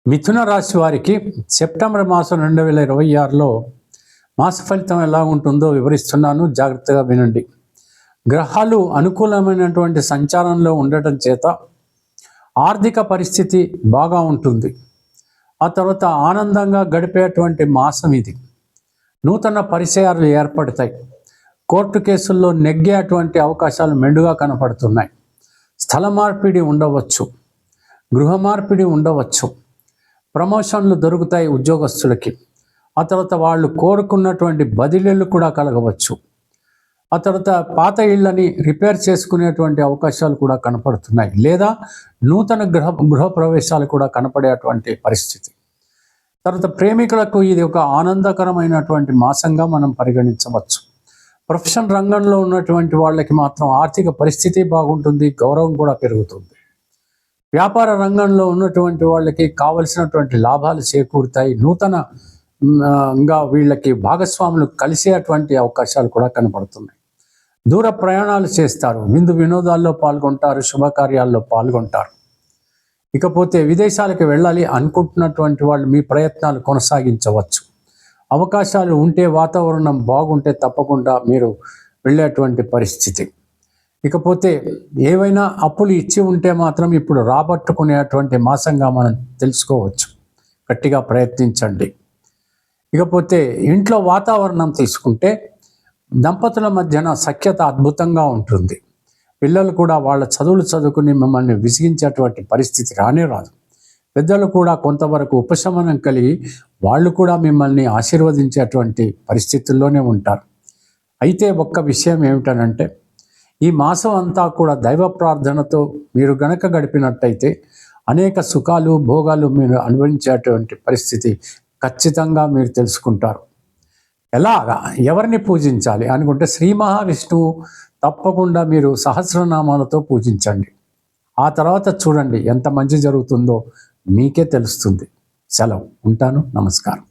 మిథున రాశి వారికి సెప్టెంబర్ మాసం 2026లో మాస ఫలితం ఎలా ఉంటుందో వివరిస్తున్నాను, జాగ్రత్తగా వినండి. గ్రహాలు అనుకూలమైనటువంటి సంచారంలో ఉండటం చేత ఆర్థిక పరిస్థితి బాగా ఉంటుంది. ఆ తర్వాత ఆనందంగా గడిపేటువంటి మాసం ఇది. నూతన పరిచయాలు ఏర్పడతాయి. కోర్టు కేసుల్లో నెగ్గేటువంటి అవకాశాలు మెండుగా కనపడుతున్నాయి. స్థల మార్పిడి ఉండవచ్చు, గృహ మార్పిడి ఉండవచ్చు, ప్రమోషన్లు దొరుకుతాయి ఉద్యోగస్తులకి. ఆ తర్వాత వాళ్ళు కోరుకున్నటువంటి బదిలీలు కూడా కలగవచ్చు. ఆ తర్వాత పాత ఇళ్ళని రిపేర్ చేసుకునేటువంటి అవకాశాలు కూడా కనపడుతున్నాయి, లేదా నూతన గృహ ప్రవేశాలు కూడా కనపడేటువంటి పరిస్థితి. తర్వాత ప్రేమికులకు ఇది ఒక ఆనందకరమైనటువంటి మాసంగా మనం పరిగణించవచ్చు. ప్రొఫెషన్ రంగంలో ఉన్నటువంటి వాళ్ళకి మాత్రం ఆర్థిక పరిస్థితి బాగుంటుంది, గౌరవం కూడా పెరుగుతుంది. వ్యాపార రంగంలో ఉన్నటువంటి వాళ్ళకి కావలసినటువంటి లాభాలు చేకూరుతాయి. నూతనంగా వీళ్ళకి భాగస్వాములు కలిసేటువంటి అవకాశాలు కూడా కనపడుతున్నాయి. దూర ప్రయాణాలు చేస్తారు, విందు వినోదాల్లో పాల్గొంటారు, శుభకార్యాల్లో పాల్గొంటారు. ఇకపోతే విదేశాలకు వెళ్ళాలి అనుకుంటున్నటువంటి వాళ్ళు మీ ప్రయత్నాలు కొనసాగించవచ్చు. అవకాశాలు ఉంటే, వాతావరణం బాగుంటే తప్పకుండా మీరు వెళ్ళేటువంటి పరిస్థితి. ఇకపోతే ఏవైనా అప్పులు ఇచ్చి ఉంటే మాత్రం ఇప్పుడు రాబట్టుకునేటువంటి మాసంగా మనం తెలుసుకోవచ్చు. గట్టిగా ప్రయత్నించండి. ఇకపోతే ఇంట్లో వాతావరణం తీసుకుంటే దంపతుల మధ్యన సఖ్యత అద్భుతంగా ఉంటుంది. పిల్లలు కూడా వాళ్ళ చదువులు చదువుకుని మిమ్మల్ని విసిగించేటువంటి పరిస్థితి రానే రాదు. పెద్దలు కూడా కొంతవరకు ఉపశమనం కలిగి వాళ్ళు కూడా మిమ్మల్ని ఆశీర్వదించేటువంటి పరిస్థితుల్లోనే ఉంటారు. అయితే ఒక్క విషయం ఏమిటనంటే, ఈ మాసం అంతా కూడా దైవ ప్రార్థనతో మీరు గనక గడిపినట్టయితే అనేక సుఖాలు, భోగాలు మీరు అనుభవించేటువంటి పరిస్థితి ఖచ్చితంగా మీరు తెలుసుకుంటారు. ఎలాగా, ఎవరిని పూజించాలి అనుకుంటే శ్రీ మహావిష్ణువు తప్పకుండా మీరు సహస్రనామాలతో పూజించండి. ఆ తర్వాత చూడండి ఎంత మంచి జరుగుతుందో మీకే తెలుస్తుంది. సెలవు. ఉంటాను. నమస్కారం.